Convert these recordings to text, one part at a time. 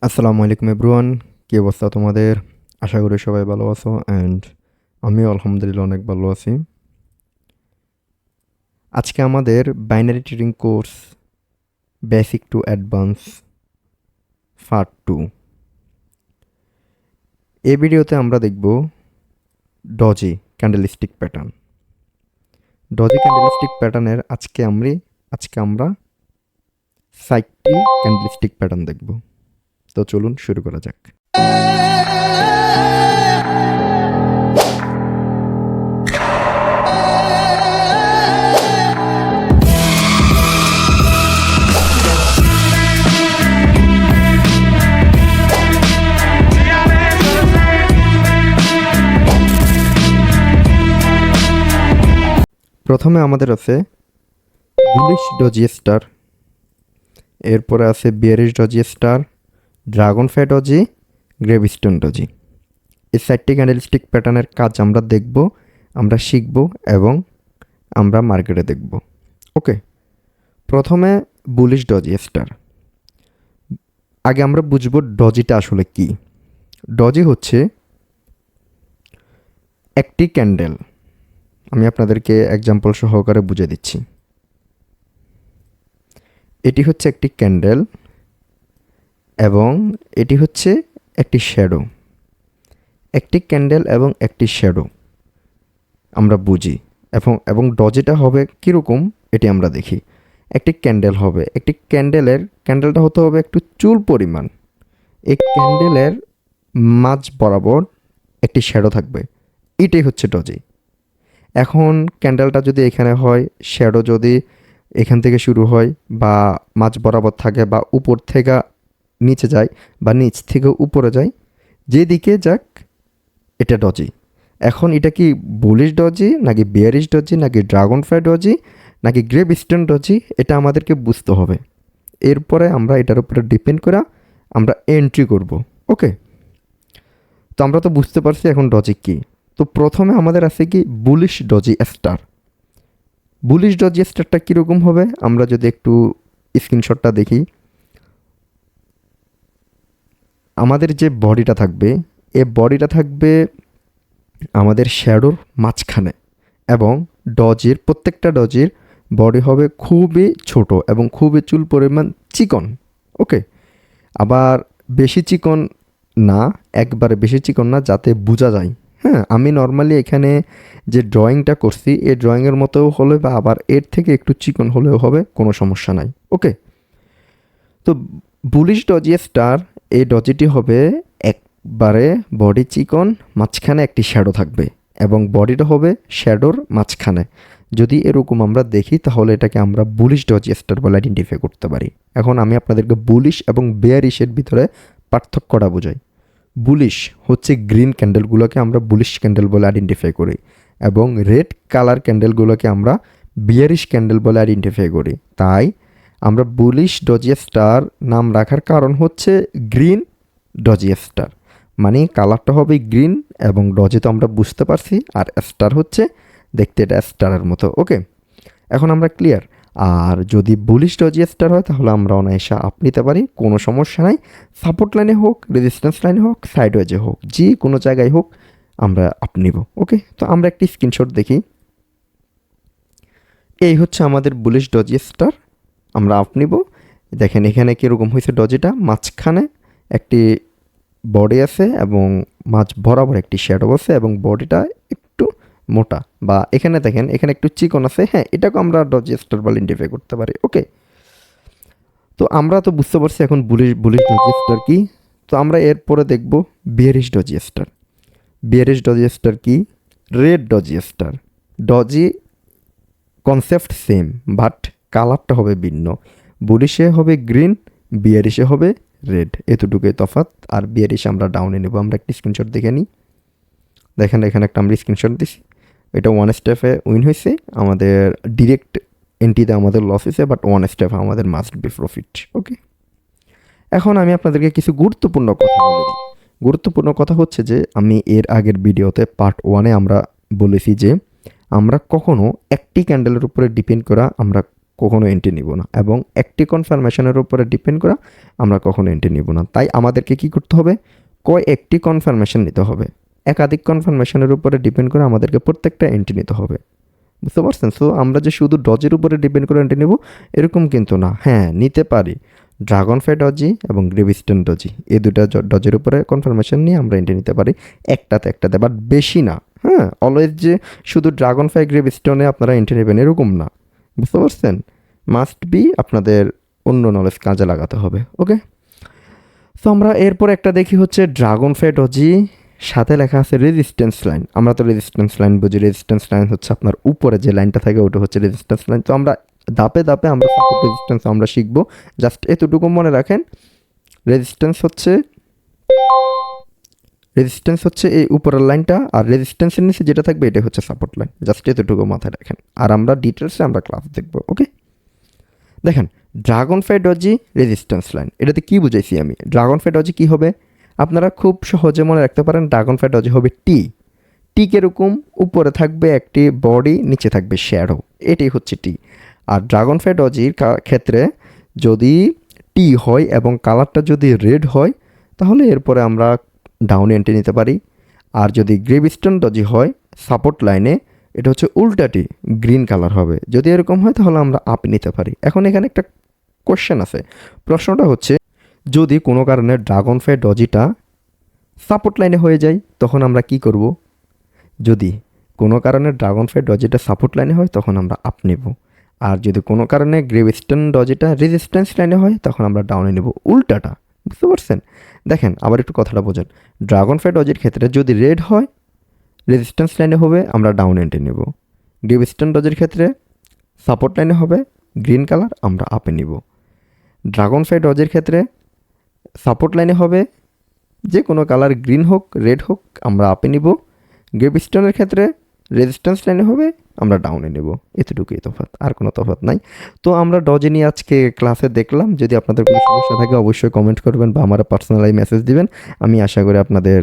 আসসালামু আলাইকুম এভরিওয়ান, কী অবস্থা তোমাদের? আশা করি সবাই ভালো আছো অ্যান্ড আমিও আলহামদুলিল্লাহ অনেক ভালো আছি। আজকে আমাদের binary trading course basic to advance part 2। এই ভিডিওতে আমরা দেখব doji candlestick pattern. Doji candlestick প্যাটার্নের আজকে আমরা 60টি ক্যান্ডেলস্টিক প্যাটার্ন দেখব। তো চলুন শুরু করা যাক। প্রথমে আমাদের আছে বুলিশ ডজি স্টার, এরপরে আছে bearish doji star, dragonfly doji, gravestone doji. এই 4টি ক্যান্ডেলস্টিক প্যাটার্নের কাজ আমরা দেখব, আমরা শিখব এবং আমরা মার্কেটে দেখব। ওকে, প্রথমে বুলিশ ডজি স্টার। আগে আমরা বুঝব ডজিটা আসলে কি। ডজি হচ্ছে একটি ক্যান্ডেল। আমি আপনাদেরকে এক্সাম্পল সহকারে বুঝে দিচ্ছি। এটি হচ্ছে একটি ক্যান্ডেল এবং এটি হচ্ছে একটি শ্যাডো। একটি ক্যান্ডেল এবং একটি শ্যাডো আমরা বুঝি এবং ডজিটা হবে কীরকম এটি আমরা দেখি। একটি ক্যান্ডেল হবে, একটি ক্যান্ডেলটা হতে হবে একটু চুল পরিমাণ। এই ক্যান্ডেলের মাঝ বরাবর একটি শ্যাডো থাকবে, এটাই হচ্ছে ডজি। এখন ক্যান্ডেলটা যদি এখানে হয়, শ্যাডো যদি এখান থেকে শুরু হয় বা মাঝ বরাবর থাকে বা উপর থেকে নিচে যায় বা নিচ থেকে উপরে যায়, যেদিকে যাক এটা ডজি। এখন এটা কি বুলিশ ডজি নাকি বিয়ারিশ ডজি নাকি ড্রাগন ফ্লাই ডজি নাকি গ্রেভিস্টোন ডজি, এটা আমাদেরকে বুঝতে হবে। এরপরে আমরা এটার উপরে ডিপেন্ড করে আমরা এন্ট্রি করব। ওকে, তো আমরা তো বুঝতে পারছি এখন ডজি কি। তো প্রথমে আমাদের আছে কি bullish doji star. Bullish doji স্টারটা কীরকম হবে আমরা যদি একটু স্ক্রিনশটটা দেখি। আমাদের যে বডিটা থাকবে, এই বডিটা থাকবে আমাদের শ্যাডোর মাঝখানে এবং প্রত্যেকটা ডজির বডি হবে খুবই ছোট এবং খুবই চুল পরিমাণ চিকন। ওকে, আবার বেশি চিকন না, একবারে বেশি চিকন না, যাতে বোঝা যায়। হ্যাঁ, আমি নর্মালি এখানে যে ড্রয়িংটা করছি এই ড্রয়িংয়ের মতো হলে বা আবার এর থেকে একটু চিকন হলেও হবে, কোনো সমস্যা নাই। ওকে, তো বুলিশ ডজি স্টার, এই ডজিটি হবে একবারে বডি চিকন, মাঝখানে একটি শ্যাডো থাকবে এবং বডিটা হবে শ্যাডোর মাঝখানে। যদি এরকম আমরা দেখি তাহলে এটাকে আমরা বুলিশ ডজি স্টার বলে আইডেন্টিফাই করতে পারি। এখন আমি আপনাদেরকে বুলিশ এবং বেয়ারিশের ভিতরে পার্থক্যটা বোঝাই। বুলিশ হচ্ছে গ্রিন ক্যান্ডেলগুলোকে আমরা বুলিশ ক্যান্ডেল বলে আইডেন্টিফাই করি এবং রেড কালার ক্যান্ডেলগুলোকে আমরা বিয়ারিশ ক্যান্ডেল বলে আইডেন্টিফাই করি। তাই আমরা বুলিশ ডজি স্টার নাম রাখার কারণ হচ্ছে গ্রিন ডজি স্টার, মানে কালারটা হবে গ্রিন এবং ডজি তো আমরা বুঝতে পারছি, আর স্টার হচ্ছে দেখতে এটা স্টারের মতো। ওকে, এখন আমরা ক্লিয়ার। আর যদি বুলিশ ডজি স্টার হয় তাহলে আমরা অনায়াসে আপ নিতে পারি, কোনো সমস্যা নাই। সাপোর্ট লাইনে হোক, রেজিস্ট্যান্স লাইনে হোক, সাইডওয়েজে হোক, যে কোনো জায়গায় হোক আমরা আপ নিব। ওকে, তো আমরা একটি স্ক্রিনশট দেখি। এই হচ্ছে আমাদের বুলিশ ডজি স্টার, আমরা আপ নিব। দেখেন এখানে কীরকম হয়েছে, ডজিটা মাঝখানে একটি বডি আছে এবং মাঝ বরাবর একটি শ্যাডো আছে এবং বডিটা একটু মোটা, বা এখানে দেখেন এখানে একটু চিকন আছে। হ্যাঁ, এটাকে আমরা ডজি স্টার বলে আইডেন্টিফাই করতে পারি। ওকে, তো আমরা তো বুঝতে পারছি এখন বুলিশ ডজি স্টার কি। তো আমরা এরপরে দেখব bearish doji star. Bearish doji star কি? Red doji star. Doji concept same, but কালারটা হবে ভিন্ন। বুলিশে হবে গ্রিন, বিয়ারিশে হবে রেড, এতটুকুই তফাৎ। আর বিয়ারিশে আমরা ডাউনে নেব। আমরা একটি স্ক্রিনশট দেখে নিই। দেখেন এখানে একটা আমরা স্ক্রিনশট দিছি, এটা ওয়ান স্টেপে উইন হয়েছে, আমাদের ডিরেক্ট এন্ট্রিতে আমাদের লস হয়েছে, বাট ওয়ান স্টেপে আমাদের মাস্ট বি প্রফিট। ওকে, এখন আমি আপনাদেরকে কিছু গুরুত্বপূর্ণ কথা বলে দিই। গুরুত্বপূর্ণ কথা হচ্ছে যে আমি এর আগের ভিডিওতে পার্ট 1-এ আমরা বলেছি যে আমরা কখনো একটি ক্যান্ডেলের উপরে ডিপেন্ড করা আমরা কখনো এন্ট্রি নিব না, এবং একটি কনফার্মেশনের উপরে ডিপেন্ড করা আমরা কখনো এন্ট্রি নিব না। তাই আমাদেরকে কি করতে হবে, একটি কনফার্মেশন নিতে হবে। একাধিক কনফার্মেশনের উপরে ডিপেন্ড করে আমাদেরকে প্রত্যেকটা এন্ট্রি নিতে হবে, বুঝতে পারছেন? সো আমরা যে শুধু ডজের উপরে ডিপেন্ড করে এন্ট্রি নেব এরকম কিন্তু না। হ্যাঁ, নিতে পারি ড্রাগন ফ্লাই ডজি এবং গ্রেভিস্টোন ডজি, এই দুটা ডজের উপরে কনফার্মেশন নিয়ে আমরা এন্ট্রি নিতে পারি একটাতে, বাট বেশি না। হ্যাঁ, অলওয়েজ যে শুধু ড্রাগন ফ্লাই গ্রেভিস্টোনে আপনারা এন্ট্রি নেবেন এরকম না, বুঝতে পারছেন? মাস্ট বি আপনাদের অন্য নলেজ কাজে লাগাতে হবে। ওকে, সো আমরা এরপর একটা দেখি হচ্ছে ড্রাগন ফ্লাই ডজি, সাথে লেখা আছে রেজিস্ট্যান্স লাইন। আমরা তো রেজিস্ট্যান্স লাইন বুঝি, রেজিস্ট্যান্স লাইন হচ্ছে আপনার উপরে যে লাইনটা থাকে ওটা হচ্ছে রেজিস্ট্যান্স লাইন। তো আমরা ধাপে ধাপে আমরা সাপোর্ট রেজিস্ট্যান্স আমরা শিখবো। জাস্ট এতটুকু মনে রাখেন, রেজিস্ট্যান্স হচ্ছে এই উপরের লাইনটা, আর রেজিস্ট্যান্সের নিচে যেটা থাকবে এটা হচ্ছে সাপোর্ট লাইন। জাস্ট এতটুকু মাথায় রাখেন, আর আমরা ডিটেলসে আমরা ক্লাস দেখবো। ওকে, দেখেন dragon fly doji resistance line, এটাতে কি বুঝাইছি আমি? ড্রাগন ফ্লাই ডজি কী হবে আপনারা খুব সহজে মনে রাখতে পারেন, ড্রাগন ফ্লাই ডজি হবে টি এরকম উপরে থাকবে একটি বডি, নিচে থাকবে শ্যাডো, এটাই হচ্ছে টি। আর ড্রাগন ফ্লাই ডজির ক্ষেত্রে যদি টি হয় এবং কালারটা যদি রেড হয় তাহলে এরপরে আমরা ডাউন এন্ট্রি নিতে পারি। আর যদি গ্রেভিস্টোন ডজি হয় সাপোর্ট লাইনে, এটা হচ্ছে উল্টাটি গ্রিন কালার হবে, যদি এরকম হয় তাহলে আমরা আপ নিতে পারি। এখন এখানে একটা কোশ্চেন আছে, প্রশ্নটা হচ্ছে যদি কোনো কারণে ড্রাগন ফ্লাই ডজিটা সাপোর্ট লাইনে হয়ে যায় তখন আমরা কি করব? যদি কোনো কারণে ড্রাগন ফ্লাই ডজিটা সাপোর্ট লাইনে হয় তখন আমরা আপ নেব, আর যদি কোনো কারণে গ্রেভিস্টোন ডজিটা রেজিস্ট্যান্স লাইনে হয় তখন আমরা ডাউনে নেব, উল্টাটা, বুঝতে পারছেন? দেখেন আবার একটু কথাটা বোঝেন, ড্রাগন ফ্লাই ডজির ক্ষেত্রে যদি রেড হয় রেজিস্ট্যান্স লাইনে হবে আমরা ডাউন এন্ট্রি নেব, গ্রেভিস্টোন ডজির ক্ষেত্রে সাপোর্ট লাইনে হবে গ্রিন কালার আমরা আপে নিব, ড্রাগন ফ্লাই ডজের ক্ষেত্রে সাপোর্ট লাইনে হবে যে কোনো কালার গ্রিন হোক রেড হোক আমরা আপে নিব, গ্রেভিস্টোনের ক্ষেত্রে রেজিস্ট্যান্স লাইনে হবে আমরা ডাউনে নেব। এতটুকুই তফাৎ, আর কোনো তফাৎ নাই। তো আমরা ডজে নিয়ে আজকে ক্লাসে দেখলাম। যদি আপনাদের কোনো সমস্যা থাকে অবশ্যই কমেন্ট করবেন বা আমার পার্সোনালি মেসেজ দিবেন। আমি আশা করি আপনাদের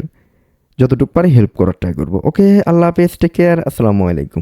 যতটুকু পারি হেল্প করার ট্রাই করবো। ওকে, আল্লাহ হাফেজ, টেক কেয়ার, আসসালামু আলাইকুম।